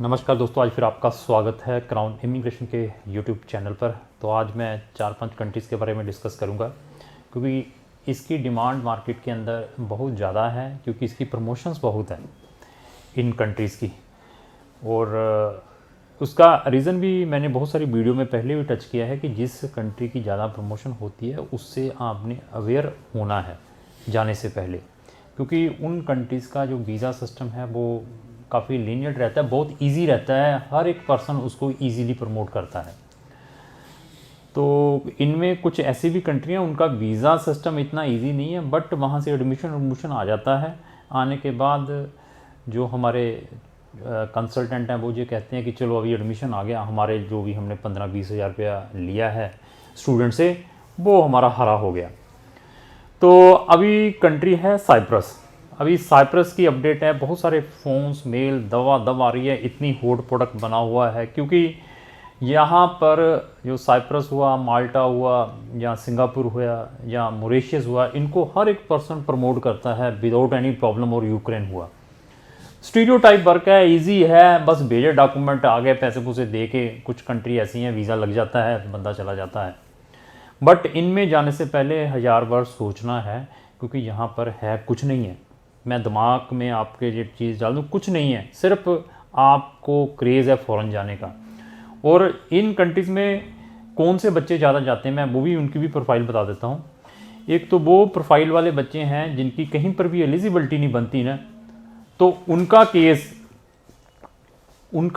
नमस्कार दोस्तों, आज फिर आपका स्वागत है क्राउन इमिग्रेशन के यूट्यूब चैनल पर। तो आज मैं 4-5 कंट्रीज़ के बारे में डिस्कस करूंगा क्योंकि इसकी डिमांड मार्केट के अंदर बहुत ज़्यादा है, क्योंकि इसकी प्रमोशंस बहुत हैं इन कंट्रीज़ की। और उसका रीज़न भी मैंने बहुत सारी वीडियो में पहले भी टच किया है कि जिस कंट्री की ज़्यादा प्रमोशन होती है उससे आपने अवेयर होना है जाने से पहले, क्योंकि उन कंट्रीज़ का जो वीज़ा सिस्टम है वो काफ़ी लीनियंट रहता है, बहुत इजी रहता है, हर एक पर्सन उसको इजीली प्रमोट करता है। तो इनमें कुछ ऐसी भी कंट्रियाँ उनका वीज़ा सिस्टम इतना इजी नहीं है, बट वहाँ से एडमिशन आ जाता है। आने के बाद जो हमारे कंसल्टेंट हैं वो ये कहते हैं कि चलो अभी एडमिशन आ गया, हमारे जो भी हमने 15-20 हज़ार रुपया लिया है स्टूडेंट से वो हमारा हरा हो गया। तो अभी कंट्री है साइप्रस। अभी साइप्रस की अपडेट है, बहुत सारे फ़ोन्स मेल दवा आ रही है, इतनी हॉट प्रोडक्ट बना हुआ है, क्योंकि यहाँ पर जो साइप्रस हुआ, माल्टा हुआ, या सिंगापुर हुआ, या मॉरिशस हुआ, इनको हर एक पर्सन प्रमोट करता है विदाउट एनी प्रॉब्लम। और यूक्रेन हुआ, स्टीरियोटाइप वर्क है, इजी है, बस भेजे डॉक्यूमेंट आ गए, पैसे पूसे दे के। कुछ कंट्री ऐसी हैं वीज़ा लग जाता है, बंदा चला जाता है। बट इनमें जाने से पहले 1000 बार सोचना है, क्योंकि यहाँ पर है कुछ नहीं है। मैं दिमाग में आपके ये चीज़ डाल दूँ, कुछ नहीं है, सिर्फ आपको क्रेज़ है फ़ॉरेन जाने का। और इन कंट्रीज़ में कौन से बच्चे ज़्यादा जाते हैं, मैं वो भी उनकी भी प्रोफाइल बता देता हूँ। एक तो वो प्रोफाइल वाले बच्चे हैं जिनकी कहीं पर भी एलिजिबिलिटी नहीं बनती ना, तो उनका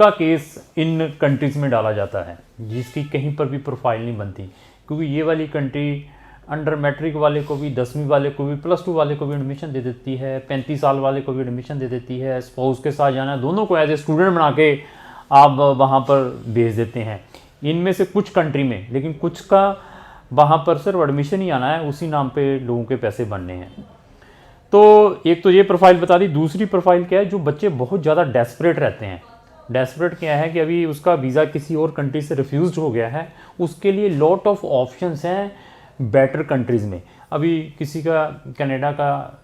केस इन कंट्रीज़ में डाला जाता है जिसकी कहीं पर भी प्रोफाइल नहीं बनती। क्योंकि ये वाली कंट्री अंडर मैट्रिक वाले को भी, 10वीं वाले को भी, +2 वाले को भी एडमिशन दे देती है, 35 साल वाले को भी एडमिशन दे देती है, स्पाउस के साथ जाना है, दोनों को एज ए स्टूडेंट बना के आप वहाँ पर भेज देते हैं। इनमें से कुछ कंट्री में, लेकिन कुछ का वहाँ पर सिर्फ एडमिशन ही आना है, उसी नाम पे लोगों के पैसे बनने हैं। तो एक तो ये प्रोफाइल बता दी। दूसरी प्रोफाइल क्या है, जो बच्चे बहुत ज़्यादा डेस्परेट रहते हैं। डेस्परेट क्या है कि अभी उसका वीज़ा किसी और कंट्री से रिफ्यूज़ हो गया है, उसके लिए लॉट ऑफ ऑप्शंस हैं बेटर कंट्रीज़ में। अभी किसी का कनाडा का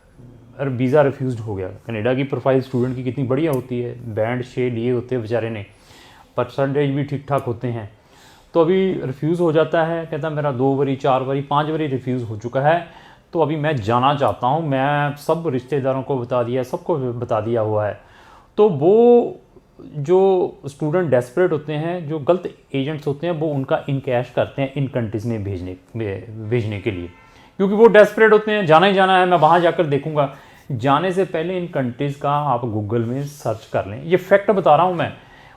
वीज़ा रिफ्यूज़ हो गया, कनाडा की प्रोफाइल स्टूडेंट की कितनी बढ़िया होती है, बैंड 6 लिए होते हैं बेचारे ने, परसेंटेज भी ठीक ठाक होते हैं। तो अभी रिफ्यूज़ हो जाता है, कहता मेरा 2 बारी 4 बारी 5 बारी रिफ्यूज़ हो चुका है, तो अभी मैं जाना चाहता हूँ। मैं सब रिश्तेदारों को बता दिया, सबको बता दिया हुआ है। तो वो जो स्टूडेंट डेस्परेट होते हैं, जो गलत एजेंट्स होते हैं, वो उनका इनकैश करते हैं इन कंट्रीज़ में भेजने के लिए, क्योंकि वो डेस्परेट होते हैं, जाना ही जाना है, मैं वहाँ जाकर देखूंगा। जाने से पहले इन कंट्रीज़ का आप गूगल में सर्च कर लें, ये फैक्ट बता रहा हूँ मैं।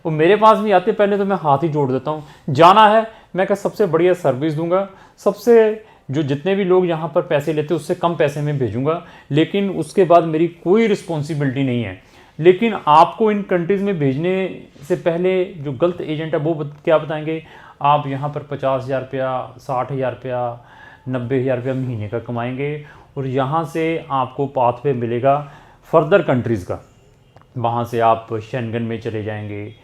वो मेरे पास भी आते पहले तो मैं हाथ ही जोड़ देता हूँ। जाना है, मैं क्या सबसे बढ़िया सर्विस दूंगा, सबसे जो जितने भी लोग यहाँ पर पैसे लेते हैं उससे कम पैसे में भेजूंगा, लेकिन उसके बाद मेरी कोई रिस्पॉन्सिबिलिटी नहीं है। लेकिन आपको इन कंट्रीज़ में भेजने से पहले जो गलत एजेंट है वो क्या बताएंगे, आप यहाँ पर 50,000 रुपया, 60,000 रुपया, 90,000 रुपया महीने का कमाएंगे, और यहाँ से आपको पाथवे मिलेगा फर्दर कंट्रीज़ का। वहाँ से आप शेंगन में चले जाएंगे,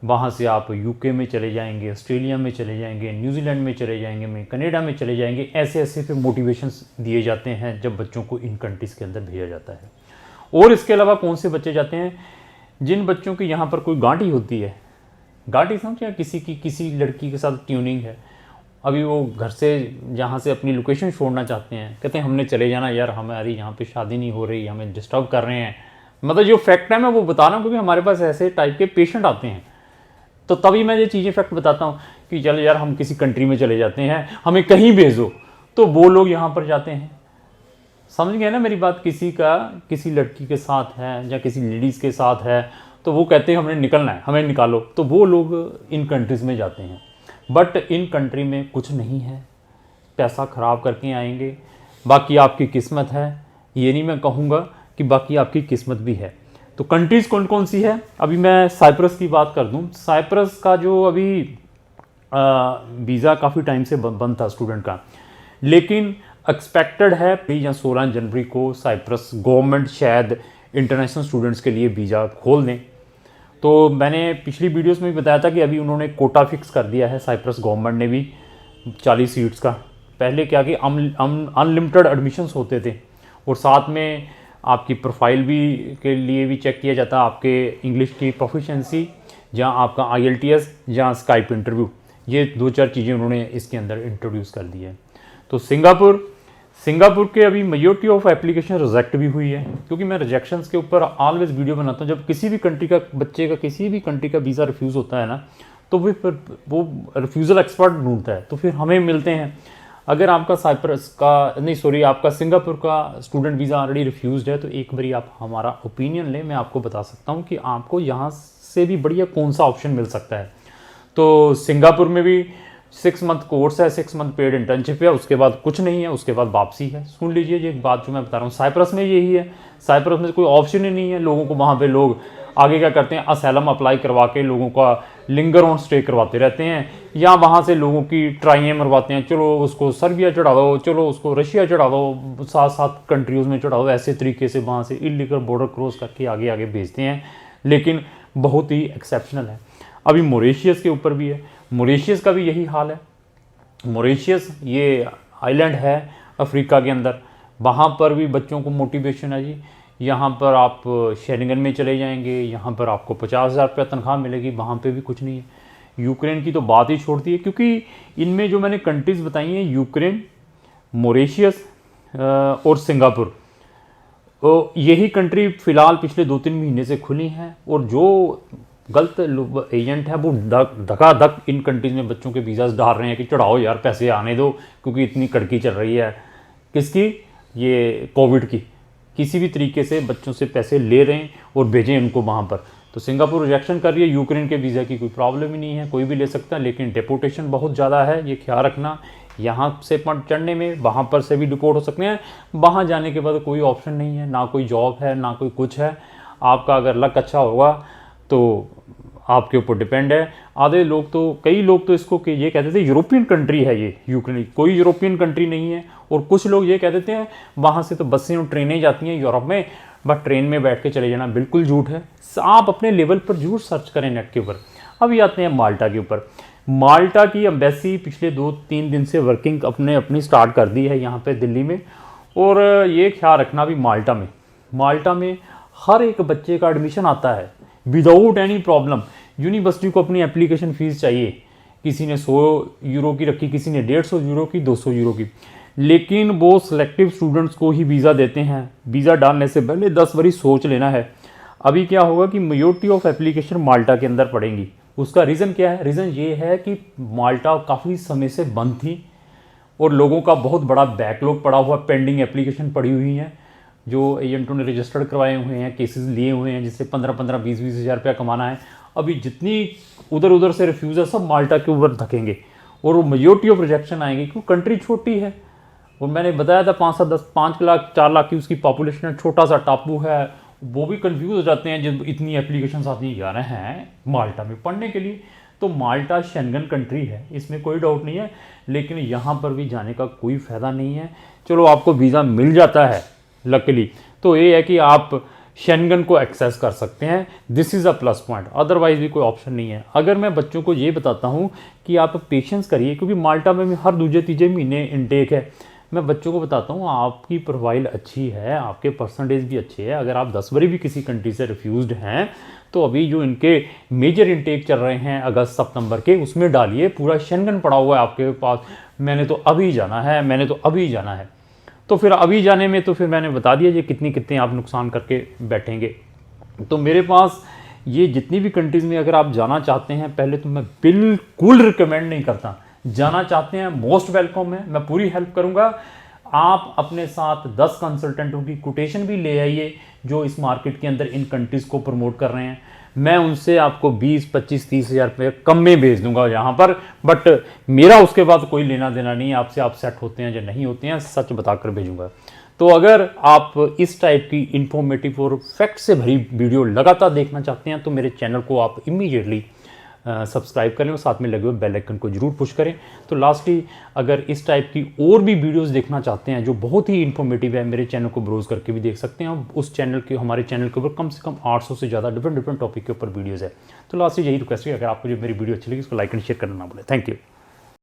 वहाँ से आप यूके में चले जाएंगे, ऑस्ट्रेलिया में चले जाएंगे, न्यूजीलैंड में चले जाएंगे, कनाडा में चले जाएंगे। ऐसे ऐसे फिर मोटिवेशंस दिए जाते हैं जब बच्चों को इन कंट्रीज़ के अंदर भेजा जाता है। और इसके अलावा कौन से बच्चे जाते हैं, जिन बच्चों की यहाँ पर कोई गांठी होती है, गांठी समझिए, किसी लड़की के साथ ट्यूनिंग है, अभी वो घर से जहाँ से अपनी लोकेशन छोड़ना चाहते हैं, कहते हैं हमने चले जाना यार, हमारी यहाँ पे शादी नहीं हो रही, हमें डिस्टर्ब कर रहे हैं। मतलब जो फैक्ट है मैं वो बता रहा हूँ, क्योंकि हमारे पास ऐसे टाइप के पेशेंट आते हैं, तो तभी मैं ये चीज़ें फैक्ट बताता हूँ कि चलो यार हम किसी कंट्री में चले जाते हैं, हमें कहीं भेजो, तो वो लोग यहाँ पर जाते हैं। समझ गए ना मेरी बात। किसी लड़की के साथ है या किसी लेडीज़ के साथ है, तो वो कहते हैं हमें निकलना है, हमें निकालो, तो वो लोग इन कंट्रीज़ में जाते हैं। बट इन कंट्री में कुछ नहीं है, पैसा ख़राब करके आएंगे, बाकी आपकी किस्मत है। ये नहीं मैं कहूँगा कि बाकी आपकी किस्मत भी है। तो कंट्रीज़ कौन कौन सी है, अभी मैं साइप्रस की बात कर दूँ। साइप्रस का जो अभी वीज़ा काफ़ी टाइम से बंद था स्टूडेंट का, लेकिन एक्सपेक्टेड है या 16 जनवरी को साइप्रस गवर्नमेंट शायद इंटरनेशनल स्टूडेंट्स के लिए वीज़ा खोल दें। तो मैंने पिछली वीडियोस में भी बताया था कि अभी उन्होंने कोटा फिक्स कर दिया है, साइप्रस गवर्नमेंट ने भी 40 सीट्स का। पहले क्या कि अनलिमिटेड एडमिशन्स होते थे, और साथ में आपकी प्रोफाइल भी के लिए भी चेक किया जाता, आपके इंग्लिश की प्रोफिशेंसी जहाँ आपका IELTS, जहाँ स्काइप इंटरव्यू, ये 2-4 चीज़ें उन्होंने इसके अंदर इंट्रोड्यूस कर दी है। तो सिंगापुर के अभी मेजॉरिटी ऑफ एप्लीकेशन रिजेक्ट भी हुई है, क्योंकि मैं रिजेक्शंस के ऊपर ऑलवेज वीडियो बनाता हूँ। जब किसी भी कंट्री का बच्चे का किसी भी कंट्री का वीज़ा रिफ्यूज़ होता है ना, तो फिर वो रिफ्यूज़ल एक्सपर्ट ढूंढता है, तो फिर हमें मिलते हैं। अगर आपका आपका सिंगापुर का स्टूडेंट वीज़ा ऑलरेडी रिफ्यूज़ड है, तो एक बारी आप हमारा ओपिनियन लें, मैं आपको बता सकता हूँ कि आपको यहाँ से भी बढ़िया कौन सा ऑप्शन मिल सकता है। तो सिंगापुर में भी 6 मंथ कोर्स है, 6 मंथ पेड इंटर्नशिप है, उसके बाद कुछ नहीं है, उसके बाद वापसी है। सुन लीजिए ये बात जो मैं बता रहा हूँ। साइप्रस में यही है, साइप्रस में कोई ऑप्शन ही नहीं है लोगों को। वहाँ पे लोग आगे क्या करते हैं, असैलम अप्लाई करवा के लोगों का लिंगर ऑन स्टे करवाते रहते हैं, या वहाँ से लोगों की ट्राइयाँ मरवाते हैं। चलो उसको सर्बिया चढ़ा दो, चलो उसको रशिया चढ़ा दो, 7 कंट्रीज़ में चढ़ा दो। ऐसे तरीके से वहाँ से इलीगल बॉर्डर क्रॉस करके आगे आगे भेजते हैं, लेकिन बहुत ही एक्सेप्शनल है। अभी मॉरिशस के ऊपर भी है, मॉरिशस का भी यही हाल है। मॉरिशस ये आइलैंड है अफ्रीका के अंदर, वहाँ पर भी बच्चों को मोटिवेशन है जी। यहाँ पर आप शेरिंगन में चले जाएंगे, यहाँ पर आपको 50,000 रुपया तनख्वाह मिलेगी, वहाँ पे भी कुछ नहीं है। यूक्रेन की तो बात ही छोड़ दी है, क्योंकि इनमें जो मैंने कंट्रीज़ बताई हैं, यूक्रेन, मॉरिशस और सिंगापुर, तो यही कंट्री फ़िलहाल पिछले 2-3 महीने से खुली हैं। और जो गलत एजेंट है वो धकाधक इन कंट्रीज़ में बच्चों के वीज़ास डाल रहे हैं कि चढ़ाओ यार, पैसे आने दो, क्योंकि इतनी कड़की चल रही है। किसकी? ये कोविड की। किसी भी तरीके से बच्चों से पैसे ले रहे हैं और भेजें उनको वहाँ पर। तो सिंगापुर रिजेक्शन कर रही है। यूक्रेन के वीज़ा की कोई प्रॉब्लम ही नहीं है, कोई भी ले सकता है, लेकिन डिपोर्टेशन बहुत ज़्यादा है, ये ख्याल रखना। यहाँ से चढ़ने में वहाँ पर से भी डिपोर्ट हो सकते हैं। वहाँ जाने के बाद कोई ऑप्शन नहीं है, ना कोई जॉब है, ना कोई कुछ है। आपका अगर लक अच्छा होगा तो आपके ऊपर डिपेंड है। कई लोग तो इसको ये कहते थे यूरोपियन कंट्री है ये यूक्रेन, कोई यूरोपियन कंट्री नहीं है। और कुछ लोग ये कह देते हैं वहाँ से तो बसें और ट्रेनें जाती हैं यूरोप में, बट ट्रेन में बैठ के चले जाना बिल्कुल झूठ है। आप अपने लेवल पर जरूर सर्च करें नेट के ऊपर। अभी आते हैं माल्टा के ऊपर। माल्टा की एम्बेसी पिछले 2-3 दिन से वर्किंग अपनी स्टार्ट कर दी है यहाँ पे दिल्ली में। और ये ख्याल रखना भी माल्टा में हर एक बच्चे का एडमिशन आता है विदाउट एनी प्रॉब्लम। यूनिवर्सिटी को अपनी एप्लीकेशन फ़ीस चाहिए, किसी ने 100 यूरो की रखी, किसी ने 150 यूरो की, 200 यूरो की, लेकिन वो सिलेक्टिव स्टूडेंट्स को ही वीज़ा देते हैं। वीज़ा डालने से पहले 10 बारी सोच लेना है। अभी क्या होगा कि मेजॉरिटी ऑफ एप्लीकेशन माल्टा के अंदर पड़ेंगी। उसका रीज़न क्या है? रीज़न ये है कि माल्टा काफ़ी समय से बंद थी और लोगों का बहुत बड़ा बैकलॉग पड़ा हुआ, पेंडिंग एप्लीकेशन पड़ी हुई हैं, जो एजेंटों ने रजिस्टर्ड करवाए हुए हैं, केसेस लिए हुए हैं, जिससे 15-15, 20-20 हज़ार रुपया कमाना है। अभी जितनी उधर से रिफ्यूज़ है सब माल्टा के ऊपर धकेंगे और वो मेजॉरिटी ऑफ रिजेक्शन आएंगे, क्योंकि कंट्री छोटी है। और मैंने बताया था 5 लाख 4 लाख की उसकी पॉपुलेशन है, छोटा सा टापू है। वो भी कंफ्यूज हो जाते हैं जब इतनी एप्लीकेशन आती जा रहे हैं माल्टा में पढ़ने के लिए। तो माल्टा शेंगन कंट्री है, इसमें कोई डाउट नहीं है, लेकिन यहाँ पर भी जाने का कोई फ़ायदा नहीं है। चलो आपको वीज़ा मिल जाता है लकीली, तो ये है कि आप शेंगन को एक्सेस कर सकते हैं, this is a plus point. Otherwise भी कोई ऑप्शन नहीं है। अगर मैं बच्चों को ये बताता हूँ कि आप पेशेंस करिए, क्योंकि माल्टा में भी हर 2-3 महीने इनटेक है, मैं बच्चों को बताता हूँ आपकी प्रोफाइल अच्छी है, आपके परसेंटेज भी अच्छे है। अगर आप 10 बारी भी किसी कंट्री से रिफ्यूज़ड हैं तो अभी जो इनके मेजर इनटेक चल रहे हैं अगस्त सितंबर के, उसमें डालिए। पूरा शेंगन पड़ा हुआ है आपके पास, मैंने तो अभी जाना है, तो फिर अभी जाने में तो फिर मैंने बता दिया ये कितने आप नुकसान करके बैठेंगे। तो मेरे पास ये जितनी भी कंट्रीज़ में अगर आप जाना चाहते हैं, पहले तो मैं बिल्कुल रिकमेंड नहीं करता। जाना चाहते हैं मोस्ट वेलकम है, मैं पूरी हेल्प करूंगा। आप अपने साथ 10 कंसल्टेंटों की कोटेशन भी ले आइए जो इस मार्केट के अंदर इन कंट्रीज़ को प्रमोट कर रहे हैं। मैं उनसे आपको 20, 25, 30 हज़ार रुपये कम में भेज दूंगा यहाँ पर, बट मेरा उसके बाद कोई लेना देना नहीं है आपसे। आप सेट होते हैं या नहीं होते हैं सच बताकर भेजूंगा। तो अगर आप इस टाइप की इंफॉर्मेटिव और फैक्ट से भरी वीडियो लगातार देखना चाहते हैं तो मेरे चैनल को आप इमीडिएटली सब्सक्राइब करें और साथ में लगे हुए बेल आइकन को जरूर पुश करें। तो लास्टली अगर इस टाइप की और भी वीडियोस देखना चाहते हैं जो बहुत ही इन्फॉर्मेटिव है, मेरे चैनल को ब्राउज करके भी देख सकते हैं। उस चैनल के हमारे चैनल के ऊपर कम से कम 800 से ज़्यादा डिफरेंट टॉपिक के ऊपर वीडियोज़ है। तो लास्टली यही रिक्वेस्ट है, अगर आपको जो मेरी वीडियो अच्छी लगी उसको लाइक एंड शेयर करना ना भूलें। Thank you.